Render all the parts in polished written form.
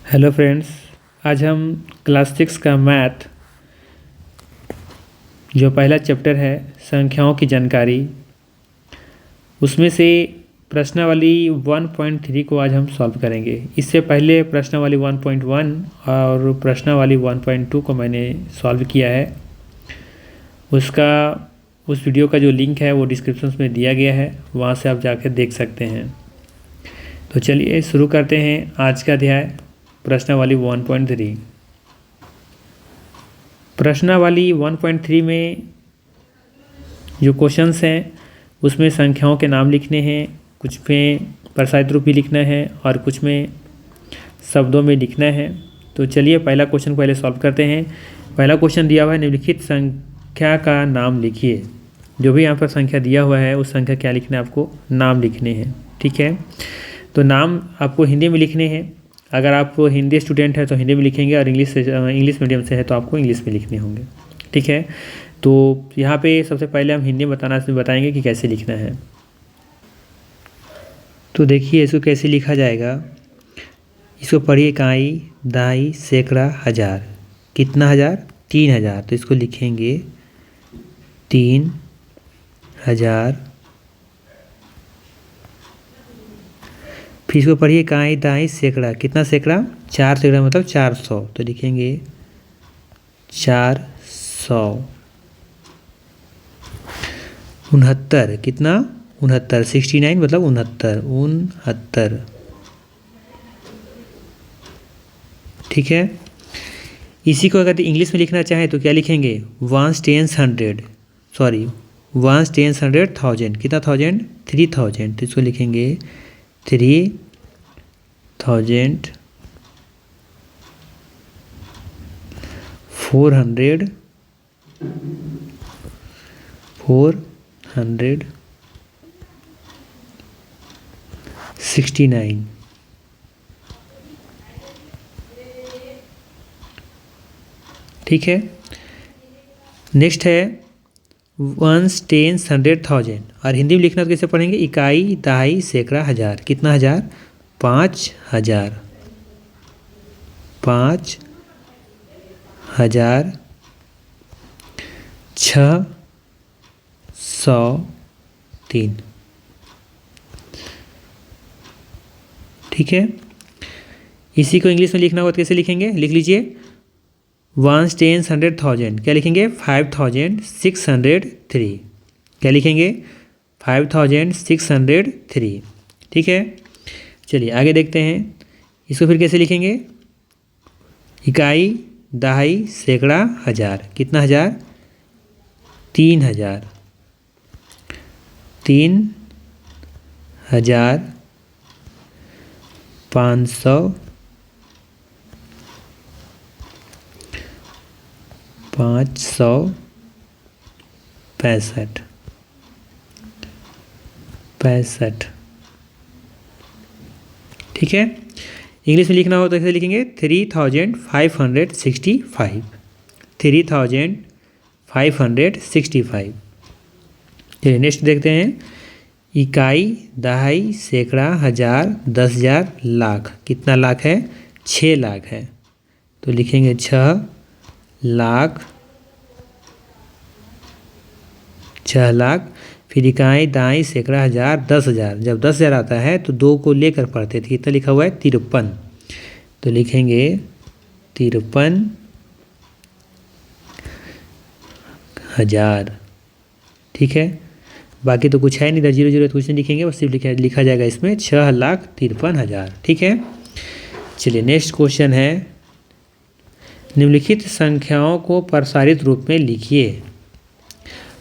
Hello friends. आज हम class 6 का मैथ जो पहला चैप्टर है संख्याओं की जानकारी, उसमें से प्रश्नावली 1.3 को आज हम सॉल्व करेंगे। इससे पहले प्रश्नावली 1.1 और प्रश्नावली 1.2 को मैंने सॉल्व किया है। उस वीडियो का जो लिंक है वो डिस्क्रिप्शन में दिया गया है, वहाँ से आप जाकर देख सकते हैं। तो चलिए शुरू करते हैं आज का अध्याय प्रश्नावली 1.3। प्रश्नावली 1.3 में जो क्वेश्चंस हैं उसमें संख्याओं के नाम लिखने हैं, कुछ में प्रसारित रूप भी लिखना है और कुछ में शब्दों में लिखना है। तो चलिए पहला क्वेश्चन पहले सॉल्व करते हैं। पहला क्वेश्चन दिया हुआ है, निम्नलिखित संख्या का नाम लिखिए। जो भी यहाँ पर संख्या दिया हुआ है उस संख्या क्या लिखना है, आपको नाम लिखने हैं। ठीक है, तो नाम आपको हिंदी में लिखने हैं। अगर आप हिंदी स्टूडेंट हैं तो हिंदी में लिखेंगे और इंग्लिश मीडियम से है तो आपको इंग्लिश में लिखने होंगे। ठीक है, तो यहाँ पे सबसे पहले हम हिंदी में बताएंगे कि कैसे लिखना है। तो देखिए इसको कैसे लिखा जाएगा। इसको पढ़िए, इकाई, दहाई, सैकड़ा, हज़ार। कितना हज़ार? 3000। तो इसको लिखेंगे 3000। फिर इसको पढ़िए, इकाई, दहाई, सैकड़ा। कितना सैकड़ा? 4 सैकड़ा मतलब 400। तो लिखेंगे 400। 69। कितना? 69। 69 मतलब 69। ठीक है, इसी को अगर इंग्लिश में लिखना चाहें तो क्या लिखेंगे? 1 10 100। सॉरी, 1 10 100 1000। कितना 1000? 3000। तो इसको लिखेंगे 3000 400 469। ठीक है, नेक्स्ट है 1 10 100 1000। और हिंदी में लिखना तो कैसे पढ़ेंगे? इकाई, दहाई, सैकड़ा, हज़ार। कितना हज़ार? 5000। 5000 603। ठीक है, इसी को इंग्लिश में लिखना होगा तो कैसे लिखेंगे? लिख लीजिए 1 10 100 1000। क्या लिखेंगे? 5603। क्या लिखेंगे? 5603। ठीक है, चलिए आगे देखते हैं। इसको फिर कैसे लिखेंगे? इकाई, दहाई, सैकड़ा, हज़ार। कितना हज़ार? 3000। 3500 565। ठीक है, इंग्लिश में लिखना हो तो कैसे लिखेंगे? 3565। 3565। चलिए नेक्स्ट देखते हैं। इकाई, दहाई, सैकड़ा, हज़ार, 10,000, लाख। कितना लाख है? 6 लाख है। तो लिखेंगे 6 लाख। 6 लाख। फिर इकाई, दहाई, सैकड़ा, हज़ार, 10,000। जब 10,000 आता है तो 2 को लेकर पढ़ते थे। कितना लिखा हुआ है? 53। तो लिखेंगे 53,000। ठीक है, बाकी तो कुछ है नहीं, इधर 00 तो कुछ नहीं लिखेंगे, बस सिर्फ लिखा जाएगा इसमें 6,53,000। ठीक है, चलिए नेक्स्ट क्वेश्चन है, निम्नलिखित संख्याओं को प्रसारित रूप में लिखिए।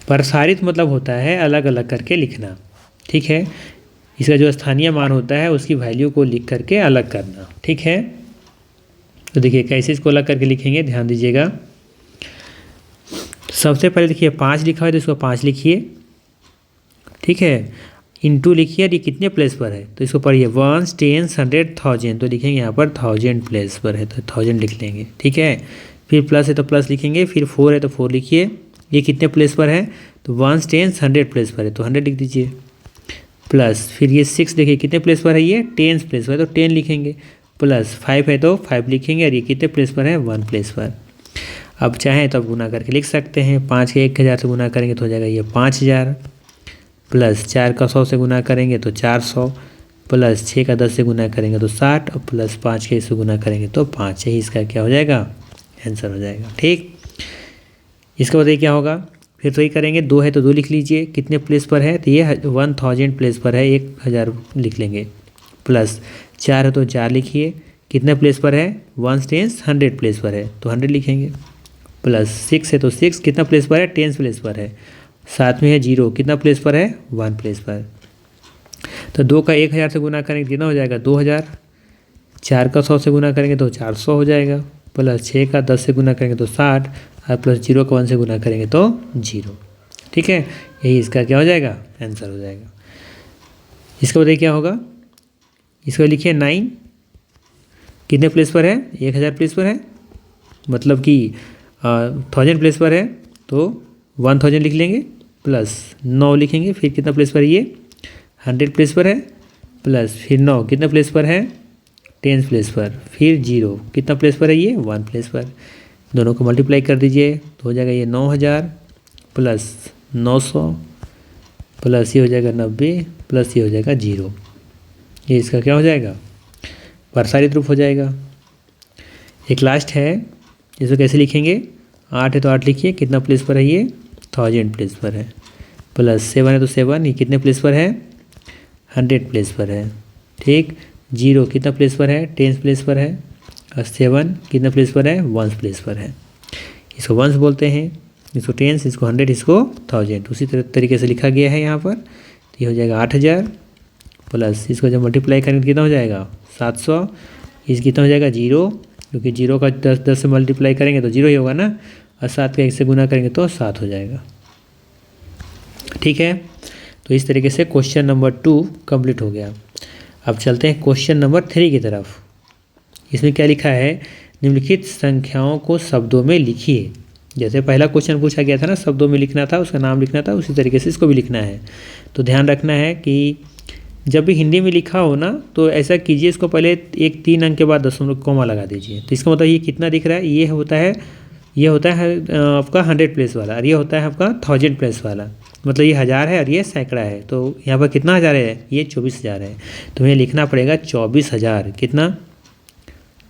प्रसारित मतलब होता है अलग अलग करके लिखना। ठीक है, इसका जो स्थानीय मान होता है उसकी वैल्यू को लिख करके अलग करना। ठीक है, तो देखिए कैसे इसको अलग करके लिखेंगे, ध्यान दीजिएगा। सबसे पहले देखिए 5 लिखा है तो इसको 5 लिखिए। ठीक है, इंटू लिखिए। और ये कितने प्लेस पर है तो इसको पढ़िए 1 10 100 1000। तो लिखेंगे यहाँ पर 1000 प्लेस पर है तो 1000 लिख लेंगे। ठीक है, फिर प्लस है तो प्लस लिखेंगे, फिर 4 है तो 4 लिखिए। ये कितने प्लेस पर है तो 1 10 100 प्लेस पर है तो 100 लिख दीजिए। प्लस फिर ये 6 देखिए कितने प्लेस पर है, ये 10 प्लेस पर है तो 10 लिखेंगे। प्लस 5 है तो 5 लिखेंगे और ये कितने प्लेस पर है 1 प्लेस पर। अब चाहें तो अब गुना करके लिख सकते हैं। 5 के 1000 से गुना करेंगे तो हो जाएगा ये 5000, प्लस 4 का 100 से गुना करेंगे तो 400, प्लस 6 का 10 से गुना करेंगे तो 60 और प्लस 5 के से गुना करेंगे तो 5। यही इसका क्या हो जाएगा आंसर हो जाएगा। ठीक, इसके बाद ये क्या होगा, फिर तो ये करेंगे। 2 है तो 2 लिख लीजिए, कितने प्लेस पर है तो ये 1000 प्लेस पर है, 1000 लिख लेंगे। प्लस 4 है तो 4 लिखिए, कितने प्लेस पर है 1 टेंस 100 प्लेस पर है तो 100 लिखेंगे। प्लस 6 है तो 6 कितना प्लेस पर है 10 प्लेस पर है। साथ में है 0 कितना प्लेस पर है 1 प्लेस पर। तो 2 का 1000 से गुना करेंगे कितना हो जाएगा 2000, 4 का 100 से गुना करेंगे तो 400 हो जाएगा, प्लस 6 का 10 से गुना करेंगे तो 60 और प्लस 0 का 1 से गुना करेंगे तो 0। ठीक है, यही इसका क्या हो जाएगा आंसर हो जाएगा। इसके बाद क्या होगा, इसको लिखिए 9 कितने प्लेस पर है 1000 प्लेस पर है, मतलब कि 1000 प्लेस पर है तो 1000 लिख लेंगे, प्लस 9 लिखेंगे, फिर कितना प्लेस पर है ये 100 प्लेस पर है, प्लस फिर 9 कितना प्लेस पर है 10 प्लेस पर, फिर 0 कितना प्लेस पर है ये 1 प्लेस पर। दोनों को मल्टीप्लाई कर दीजिए तो हो जाएगा ये 9000 प्लस 900 प्लस ये हो जाएगा 90 प्लस ये हो जाएगा 0। ये इसका क्या हो जाएगा प्रसारित रूप हो जाएगा। एक लास्ट है, इसको कैसे लिखेंगे, 8 है तो 8 लिखिए, कितना प्लेस पर है ये 1000 प्लेस पर है, प्लस 7 है तो 7 ये कितने प्लेस पर है 100 प्लेस पर है। ठीक, 0 कितना प्लेस पर है 10 प्लेस पर है, और 7 कितना प्लेस पर है 1 प्लेस पर है। इसको 1 बोलते हैं, इसको 10, इसको 100, इसको 1000। उसी तरीके से लिखा गया है यहाँ पर। तो ये हो जाएगा 8000 प्लस इसको जब मल्टीप्लाई करेंगे कितना हो जाएगा 700, इस कितना हो जाएगा 0, क्योंकि 0 का 10 से मल्टीप्लाई करेंगे तो 0 ही होगा ना, और 7 का 1 से गुना करेंगे तो 7 हो जाएगा। ठीक है, तो इस तरीके से क्वेश्चन नंबर 2 कंप्लीट हो गया। अब चलते हैं क्वेश्चन नंबर 3 की तरफ। इसमें क्या लिखा है, निम्नलिखित संख्याओं को शब्दों में लिखिए। जैसे पहला क्वेश्चन पूछा गया था ना, शब्दों में लिखना था, उसका नाम लिखना था, उसी तरीके से इसको भी लिखना है। तो ध्यान रखना है कि जब भी हिंदी में लिखा हो ना तो ऐसा कीजिए, इसको पहले एक 3 अंक के बाद दशमलव कॉमा लगा दीजिए। तो इसका मतलब ये कितना दिख रहा है, ये होता है आपका 100 प्लेस वाला, और ये होता है आपका 1000 प्लेस वाला, मतलब ये 1000 है और ये सैकड़ा है। तो यहाँ पर कितना 1000 है, ये 24000 है। तो हमें लिखना पड़ेगा 24000, कितना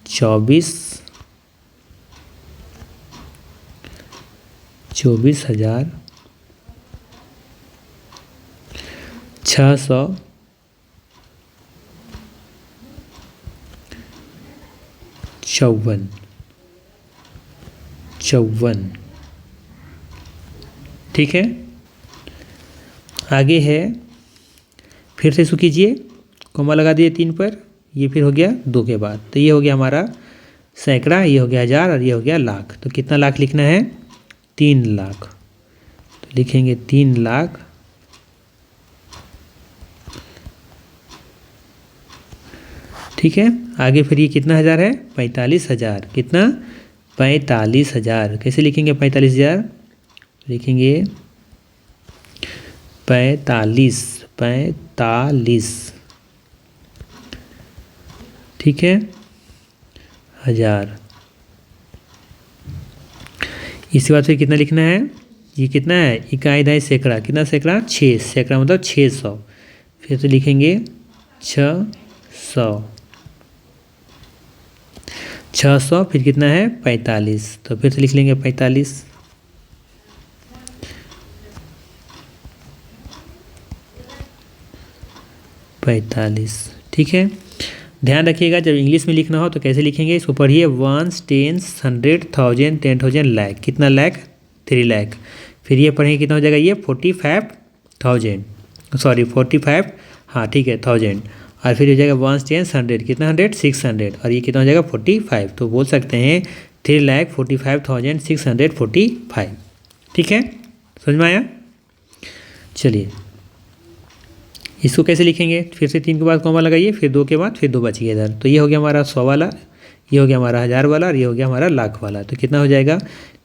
24000 654। ठीक है, आगे है, फिर से इसको कीजिए, कॉमा लगा दिए 3 पर, ये फिर हो गया 2 के बाद। तो ये हो गया हमारा सैकड़ा, ये हो गया 1000 और ये हो गया लाख। तो कितना लाख लिखना है 3 लाख। तो लिखेंगे 3 लाख। ठीक है, आगे फिर ये कितना 1000 है 45000, कितना 45000। कैसे लिखेंगे 45000, लिखेंगे 45। ठीक है, 1000। इसके बाद फिर कितना लिखना है, ये कितना है इकाई दहाई सैकड़ा, कितना सैकड़ा 6, सैकड़ा मतलब 600। फिर तो लिखेंगे 600, फिर कितना है 45। तो फिर से लिख लेंगे 45। ठीक है, ध्यान रखिएगा जब इंग्लिश में लिखना हो तो कैसे लिखेंगे, इसको पढ़िए 1 10 100 1000 10,000 लाख। कितना लाख 3 लाख। फिर ये पढ़ेंगे कितना हो जाएगा ये 45,000, सॉरी 45, हाँ ठीक है 1000। और फिर हो जाएगा 1 10 100, कितना 100 600, और ये कितना हो जाएगा 45। तो बोल सकते हैं 3,45,645। ठीक है, समझ में आया। चलिए इसको कैसे लिखेंगे, फिर से 3 के बाद कॉमा लगाइए, फिर 2 के बाद फिर 2 बच गया इधर। तो ये हो गया हमारा 100 वाला, ये हो गया हमारा 1000 वाला, और ये हो गया हमारा लाख वाला। तो कितना हो जाएगा,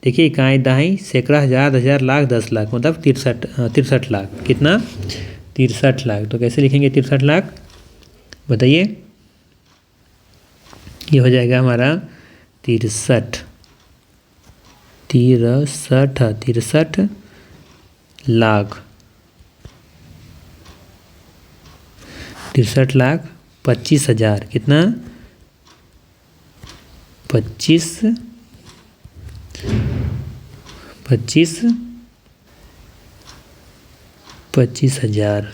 देखिए इकाई दहाई सैकड़ा 1000 10,000 लाख 10 लाख, मतलब 63 लाख। कितना 63 लाख। तो कैसे लिखेंगे 63 लाख बताइए। ये हो जाएगा हमारा 63 लाख 63,25,000 कितना 25,000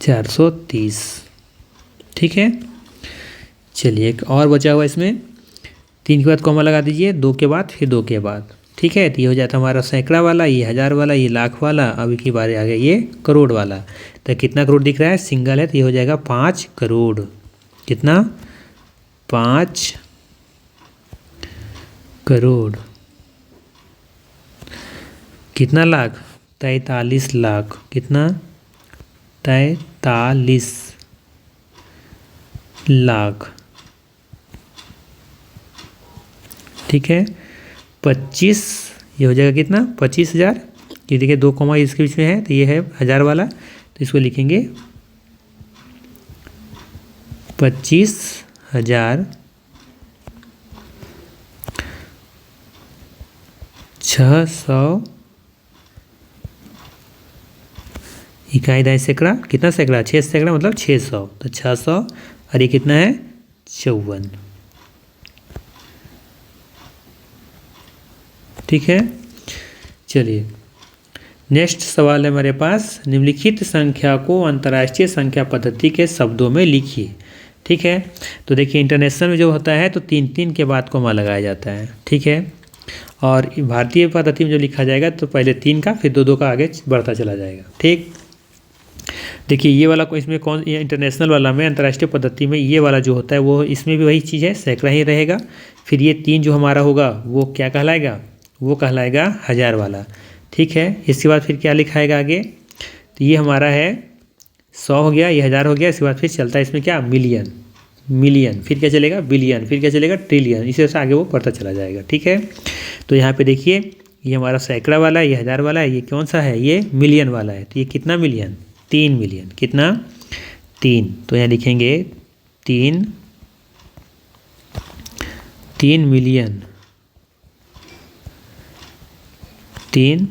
430। ठीक है, चलिए एक और बचा हुआ इसमें, 3 के बाद कॉमा लगा दीजिए, 2 के बाद फिर 2 के बाद। ठीक है, तो ये हो जाता है हमारा सैकड़ा वाला, ये हज़ार वाला, ये लाख वाला। अब की बारी आ गया ये करोड़ वाला। तो कितना करोड़ दिख रहा है, सिंगल है तो ये हो जाएगा 5 करोड़। कितना 5 करोड़। कितना लाख 43 लाख। कितना 43 लाख। ठीक है, 25 ये हो जाएगा कितना 25,000। ये देखिए 2 कॉमा इसके बीच में है तो ये है हज़ार वाला, तो इसको लिखेंगे 25,000 600 इकाई दाई सैकड़ा। कितना सैकड़ा 6 सैकड़ा मतलब 600, तो 600 और ये कितना है 54। ठीक है, चलिए नेक्स्ट सवाल है हमारे पास, निम्नलिखित संख्या को अंतर्राष्ट्रीय संख्या पद्धति के शब्दों में लिखिए। ठीक है, तो देखिए इंटरनेशनल में जो होता है तो 3 के बाद कॉमा लगाया जाता है। ठीक है, और भारतीय पद्धति में जो लिखा जाएगा तो पहले 3 का फिर 2 का आगे बढ़ता चला जाएगा। ठीक, देखिए ये वाला इसमें कौन, ये इंटरनेशनल वाला में अंतर्राष्ट्रीय पद्धति में ये वाला जो होता है वो इसमें भी वही चीज़ है, सैकड़ा ही रहेगा। फिर ये 3 जो हमारा होगा वो क्या कहलाएगा, वो कहलाएगा हज़ार वाला। ठीक है, इसके बाद फिर क्या लिखाएगा आगे, तो ये हमारा है 100 हो गया, ये हज़ार हो गया। इसके बाद फिर चलता है इसमें क्या मिलियन, फिर क्या चलेगा बिलियन, फिर क्या चलेगा ट्रिलियन, इसी तरह से आगे वो बढ़ता चला जाएगा। ठीक है, तो यहाँ पे देखिए ये हमारा सैकड़ा वाला है, ये हज़ार वाला है, ये कौन सा है ये मिलियन वाला है। तो ये कितना मिलियन 3 मिलियन। कितना 3, तो यहाँ लिखेंगे 3 मिलियन 3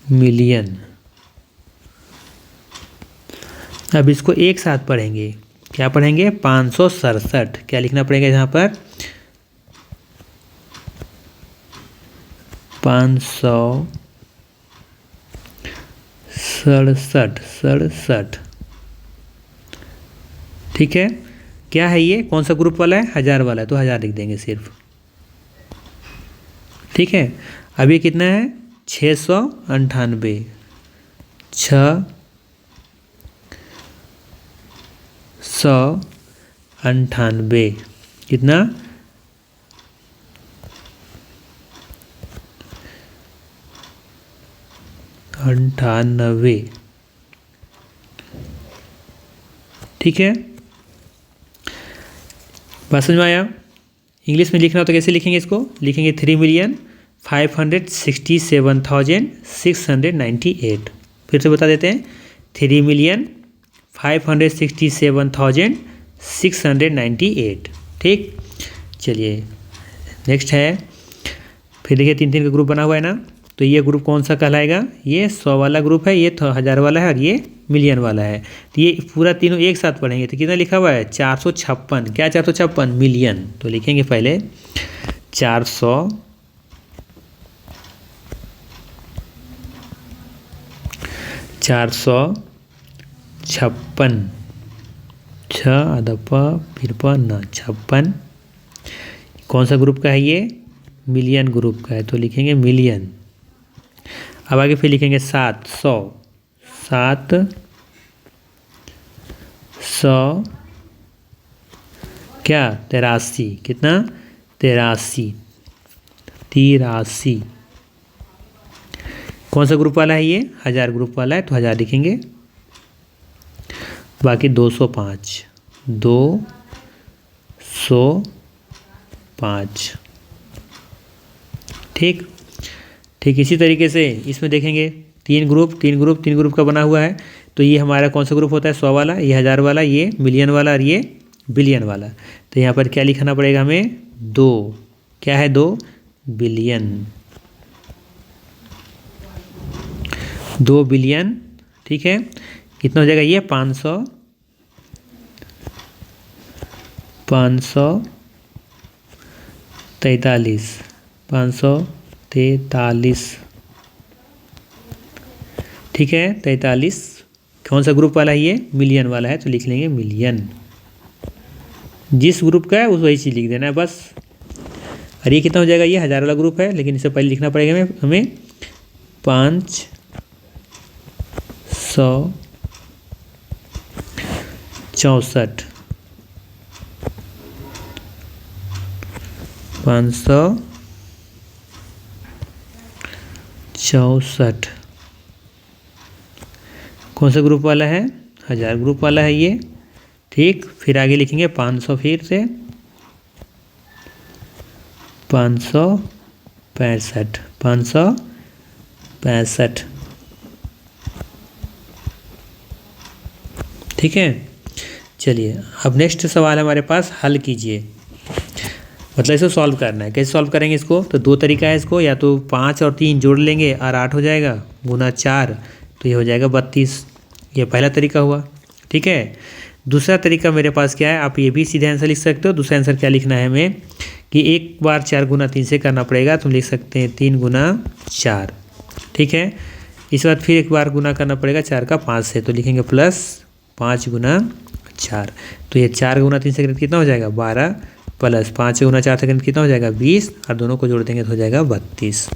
मिलियन। अब इसको एक साथ पढ़ेंगे, क्या पढ़ेंगे 567। क्या लिखना पड़ेगा यहाँ पर 567। ठीक है, क्या है ये, कौन सा ग्रुप वाला है, हज़ार वाला है, तो हज़ार लिख देंगे सिर्फ। ठीक है, अब ये कितना है 698 698 कितना 98। ठीक है, बात समझ में आया। इंग्लिश में लिखना हो तो कैसे लिखेंगे, इसको लिखेंगे 3,567,698। फिर से बता देते हैं 3,567,698। ठीक, चलिए नेक्स्ट है, फिर देखिए 3 का ग्रुप बना हुआ है ना, तो ये ग्रुप कौन सा कहलाएगा, ये 100 वाला ग्रुप है, ये तो हज़ार वाला है और ये मिलियन वाला है। तो ये पूरा तीनों एक साथ पढ़ेंगे तो कितना लिखा हुआ है 456। क्या 456 मिलियन, तो लिखेंगे पहले 456 6 आधा प फिर प न 56। कौन सा ग्रुप का है ये, मिलियन ग्रुप का है, तो लिखेंगे मिलियन। अब आगे फिर लिखेंगे 700 क्या 83। कितना 83। कौन सा ग्रुप वाला है ये, हज़ार ग्रुप वाला है, तो हज़ार लिखेंगे। बाकी 205। ठीक ठीक इसी तरीके से इसमें देखेंगे तीन ग्रुप का बना हुआ है। तो ये हमारा कौन सा ग्रुप होता है? 100 वाला, ये 1000 वाला, ये मिलियन वाला और ये बिलियन वाला। तो यहाँ पर क्या लिखना पड़ेगा हमें? 2। क्या है? 2 बिलियन, 2 बिलियन। ठीक है, कितना हो जाएगा ये? 500 543 543। ठीक है, 43 कौन सा ग्रुप वाला है? ये मिलियन वाला है, तो लिख लेंगे मिलियन। जिस ग्रुप का है उस वही चीज़ लिख देना है बस। और ये कितना हो जाएगा? ये 1000 वाला ग्रुप है, लेकिन इससे पहले लिखना पड़ेगा हमें 564 564 कौन सा ग्रुप वाला है? 1000 ग्रुप वाला है ये। ठीक, फिर आगे लिखेंगे 500, फिर से 565। ठीक है, चलिए अब नेक्स्ट सवाल हमारे पास, हल कीजिए। मतलब इसको सॉल्व करना है। कैसे सॉल्व करेंगे इसको? तो 2 तरीका है इसको, या तो 5 और 3 जोड़ लेंगे और 8 हो जाएगा, गुना 4 तो ये हो जाएगा 32। ये पहला तरीका हुआ। ठीक है, दूसरा तरीका मेरे पास क्या है? आप ये भी सीधे आंसर लिख सकते हो। दूसरा आंसर क्या लिखना है हमें कि एक बार 4 गुना 3 से करना पड़ेगा, तो लिख सकते हैं 3 गुना 4। ठीक है, इस बाद फिर एक बार गुना करना पड़ेगा 4 का 5 से, तो लिखेंगे प्लस 5 गुना 4। तो ये 4 गुना 3 से कितना हो जाएगा? 12, प्लस 5 गुना 4 से कितना हो जाएगा? 20, और दोनों को जोड़ देंगे तो हो जाएगा 32।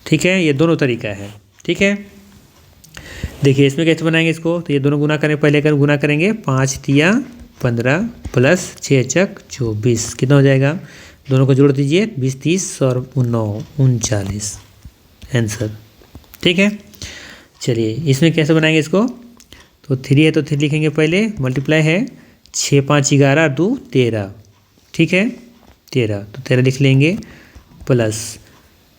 ठीक है, ये दोनों तरीका है। ठीक है, देखिए इसमें कैसे बनाएंगे इसको? तो ये दोनों गुना करें, पहले गुना करेंगे 5 तिया 15 प्लस 6 चक 24, कितना हो जाएगा? दोनों को जोड़ दीजिए, 20 30 और 9 39 आंसर। ठीक है, चलिए इसमें कैसे बनाएंगे इसको? तो 3 है तो 3 लिखेंगे पहले, मल्टीप्लाई है 6 5 11 2 13। ठीक है, 13 तो 13 लिख लेंगे, प्लस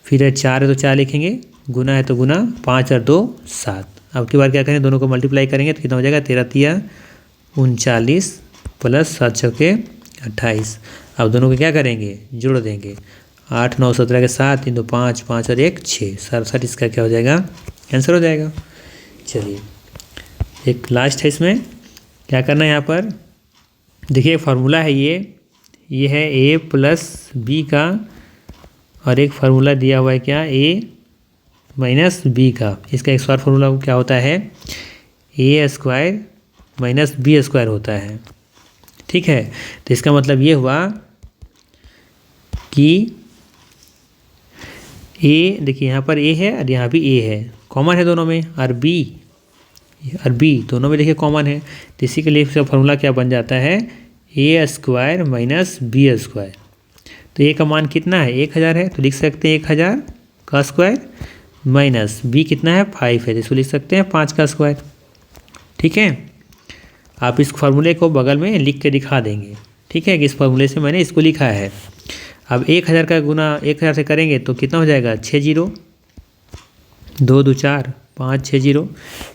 फिर है 4 है तो 4 लिखेंगे, गुना है तो गुना, 5 और 2 7। अब की बार क्या करें? दोनों को मल्टीप्लाई करेंगे तो कितना हो जाएगा? 13 तिया 39 प्लस 7 चौके 28। अब दोनों को क्या करेंगे? जोड़ देंगे, 8 9 17 के 7, 3 2 5 5 और 1 6, 67 इसका क्या हो जाएगा? आंसर हो जाएगा। चलिए एक लास्ट है, इसमें क्या करना है? यहाँ पर देखिए फार्मूला है, ये है a प्लस बी का, और एक फार्मूला दिया हुआ है क्या? a माइनस बी का। इसका एक और फार्मूला क्या होता है? a square minus b square होता है। ठीक है, तो इसका मतलब ये हुआ कि a, देखिए यहाँ पर a है और यहाँ भी a है, कॉमन है दोनों में, और b दोनों में देखिए कॉमन है। तो इसी के लिए इसका फार्मूला क्या बन जाता है? a square minus b square. तो a का मान कितना है? 1000 है, तो लिख सकते हैं 1000 का स्क्वायर, माइनस b कितना है? 5 है, तो इसको लिख सकते हैं 5 का स्क्वायर। ठीक है, आप इस फार्मूले को बगल में लिख के दिखा देंगे। ठीक है, कि इस फार्मूले से मैंने इसको लिखा है। अब 1000 का गुना 1000 से करेंगे तो कितना हो जाएगा? 6 0 2 2 4 5 6 0।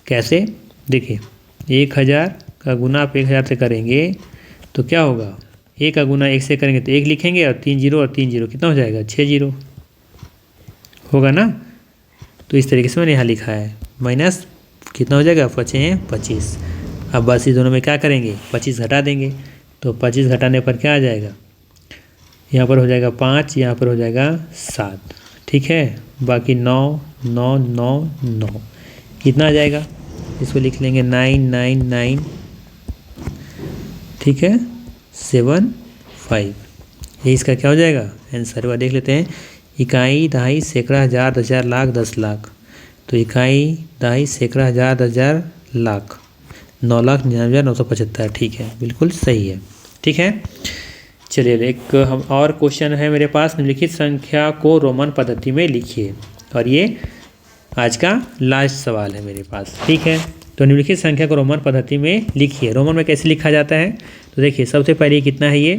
कैसे? देखिए 1000 का गुना आप 1000 से करेंगे तो क्या होगा? 1 का गुना 1 से करेंगे तो 1 लिखेंगे, और 3 0 और 3 0 कितना हो जाएगा? 6 0 होगा ना। तो इस तरीके से मैंने यहाँ लिखा है, माइनस कितना हो जाएगा? बचे हैं 25। अब बस इस दोनों में क्या करेंगे? 25 घटा देंगे, तो 25 घटाने पर क्या आ जाएगा? यहाँ पर हो जाएगा 5, यहाँ पर हो जाएगा 7। ठीक है, बाकी 9 9 9 9 कितना आ जाएगा? इसको लिख लेंगे 9 9 9। ठीक है, 7 5, ये इसका क्या हो जाएगा? आंसर। वह देख लेते हैं, इकाई दहाई सैकड़ा हज़ार 10,000 लाख 10 लाख। तो इकाई दहाई सैकड़ा हज़ार 10,000 लाख 9,99,975। ठीक है, बिल्कुल सही है। ठीक है, चलिए एक हम और क्वेश्चन है मेरे पास, निम्नलिखित संख्या को रोमन पद्धति में लिखिए। और ये आज का लास्ट सवाल है मेरे पास। ठीक है, तो निम्नलिखित संख्या को रोमन पद्धति में लिखिए। रोमन में कैसे लिखा जाता है? तो देखिए सबसे पहले कितना है? ये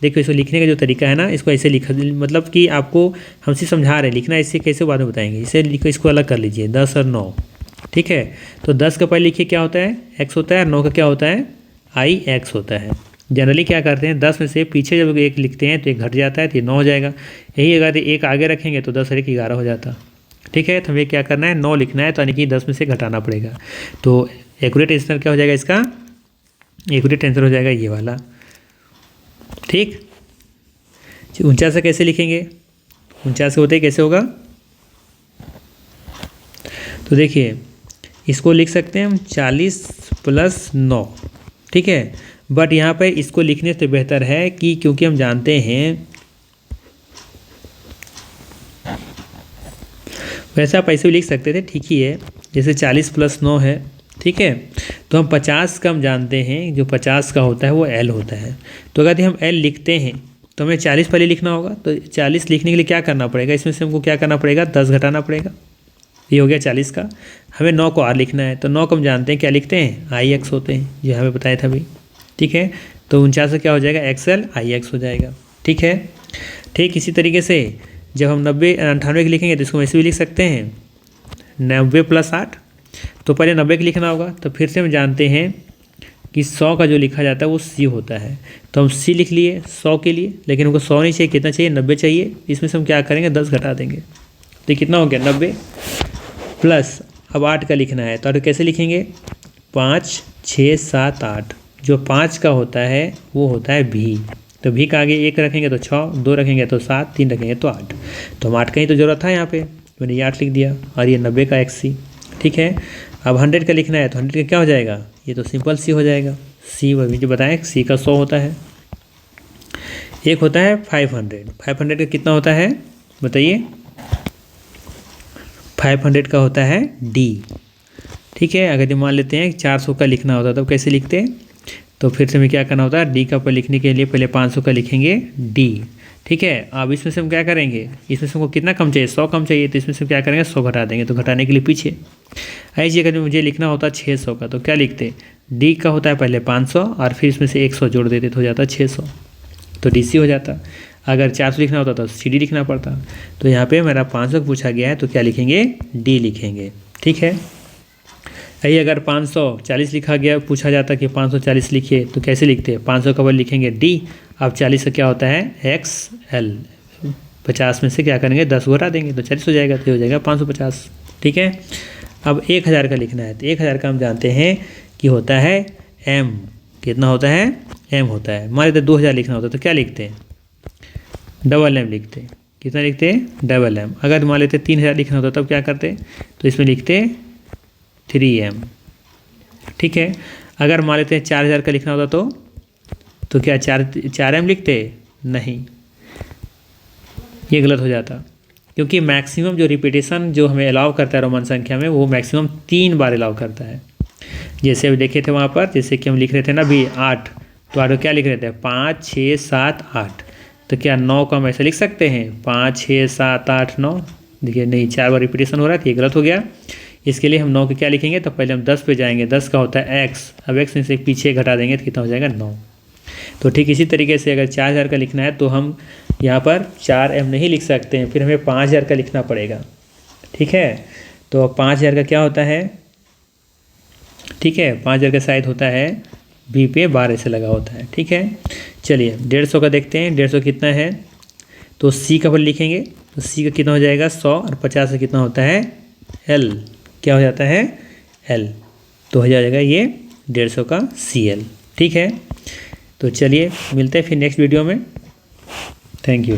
देखो इसको लिखने का जो तरीका है ना, इसको ऐसे लिखा, मतलब कि आपको हमसे समझा रहे लिखना, इससे कैसे बाद में बताएंगे। इसे लिखो, इसको अलग कर लीजिए 10 और 9, ठीक है। तो 10 का पहले लिखिए क्या होता है, x होता है, और 9 का क्या होता है, आई एक्स होता है। जनरली क्या करते हैं 10 में से पीछे जब एक लिखते हैं तो एक घट जाता है तो ये 9 हो जाएगा। यही अगर एक आगे रखेंगे तो 10 और 1 11 हो जाता, ठीक है। तो हमें क्या करना है, 9 लिखना है, तो यानी कि 10 में से घटाना पड़ेगा। तो एक्यूरेट आंसर क्या हो जाएगा इसका, एक्यूरेट आंसर हो जाएगा ये वाला, ठीक। 49 से कैसे लिखेंगे, 49 से होते ही कैसे होगा, तो देखिए इसको लिख सकते हैं हम 40 + 9, ठीक है। बट यहाँ पे इसको लिखने से बेहतर है कि क्योंकि हम जानते हैं, वैसे आप ऐसे भी लिख सकते थे, ठीक ही है। जैसे 40 + 9 है, ठीक है। तो हम 50 का हम जानते हैं, जो 50 का होता है वो L होता है। तो अगर हम L लिखते हैं तो हमें 40 पहले लिखना होगा। तो 40 लिखने के लिए क्या करना पड़ेगा, इसमें से हमको क्या करना पड़ेगा, 10 घटाना पड़ेगा। ये हो गया 40 का। हमें 9 को R लिखना है, तो 9 को हम जानते हैं क्या लिखते हैं, IX होते हैं, जो हमें बताया था अभी, ठीक है। तो 49 से क्या हो जाएगा, XL IX हो जाएगा, ठीक है। ठीक इसी तरीके से जब हम 90 98 के लिखेंगे तो इसको वैसे भी लिख सकते हैं 90 + 8। तो पहले 90 के लिखना होगा, तो फिर से हम जानते हैं कि 100 का जो लिखा जाता है वो C होता है। तो हम C लिख लिए 100 के लिए, लेकिन हमको 100 नहीं चाहिए, कितना चाहिए, 90 चाहिए। इसमें से हम क्या करेंगे, 10 घटा देंगे, तो कितना हो गया 90 प्लस, अब 8 का लिखना है, तो कैसे लिखेंगे, 5 6 7 8। जो 5 का होता है वो होता है V, तो V का आगे 1 रखेंगे तो 6, 2 रखेंगे तो 7, 3 रखेंगे तो 8। तो हम 8 का ही तो जरूरत था यहाँ पे, मैंने ये 8 लिख दिया, और ये 90 का XC, ठीक है। अब 100 का लिखना है, तो 100 का क्या हो जाएगा, ये तो सिंपल C हो जाएगा। C वही जो बताएं, C का 100 होता है। एक होता है 500, 500 का कितना होता है बताइए, 500 का होता है D, ठीक है। अगर मान लेते हैं 400 का लिखना होता तब कैसे लिखते हैं, तो फिर से हमें क्या करना होता है, D का पर लिखने के लिए पहले 500 का लिखेंगे D, ठीक है। अब इसमें से हम क्या करेंगे, इसमें से हमको कितना कम चाहिए, 100 कम चाहिए, तो इसमें से क्या करेंगे 100 घटा देंगे। तो घटाने के लिए पीछे ऐसी अगर मुझे लिखना होता 600 का, तो क्या लिखते, D का होता है पहले 500 और फिर इसमें से 100 जोड़ देते तो हो जाता 600, तो DC हो जाता। अगर 400 लिखना होता तो CD लिखना पड़ता। तो यहाँ पे मेरा 500 पूछा गया है, तो क्या लिखेंगे, D लिखेंगे, ठीक है। यही अगर 540 लिखा गया, पूछा जाता कि 540 लिखिए, तो कैसे लिखते हैं, 500 का बल लिखेंगे D। अब 40 का क्या होता है XL, 50 में से क्या करेंगे 10 घटा देंगे तो 40 हो जाएगा, तो हो जाएगा 550, ठीक है। अब 1000 का लिखना है, तो 1000 का हम जानते हैं कि होता है M, कितना होता है, M होता है। मान लेते 2000 लिखना होता है, तो क्या लिखते हैं, MM लिखते हैं, कितना लिखते हैं, MM। अगर मान लेते 3000 लिखना होता तब क्या करते, तो इसमें लिखते 3M, ठीक है। अगर मान लेते हैं 4000 का लिखना होता तो क्या 4M लिखते, नहीं, ये गलत हो जाता, क्योंकि मैक्सिमम जो रिपीटेशन जो हमें अलाउ करता है रोमन संख्या में, वो मैक्सिमम 3 बार अलाउ करता है। जैसे अभी देखे थे वहाँ पर, जैसे कि हम लिख रहे थे ना अभी 8, तो 8 क्या लिख रहे थे, 5 6 7 8। तो क्या 9 को हम ऐसे लिख सकते हैं, 5 6 7 8 9, देखिए नहीं, 4 बार रिपीटेशन हो रहा है, तो ये गलत हो गया। इसके लिए हम 9 के क्या लिखेंगे, तो पहले हम 10 पे जाएंगे, 10 का होता है X, अब X में से पीछे घटा देंगे तो कितना हो जाएगा 9। तो ठीक इसी तरीके से अगर 4000 का लिखना है तो हम यहाँ पर 4M नहीं लिख सकते हैं, फिर हमें 5000 का लिखना पड़ेगा, ठीक है। तो 5000 का क्या होता है, ठीक है, 5000 का शायद होता है B पे 12 से लगा होता है, ठीक है। चलिए 150 का देखते हैं, 150 कितना है, तो C का पर लिखेंगे, तो C का कितना हो जाएगा 100, और 50 से कितना होता है L, क्या हो जाता है L, तो हो जाएगा ये 150 का CL, ठीक है। तो चलिए मिलते हैं फिर नेक्स्ट वीडियो में, थैंक यू।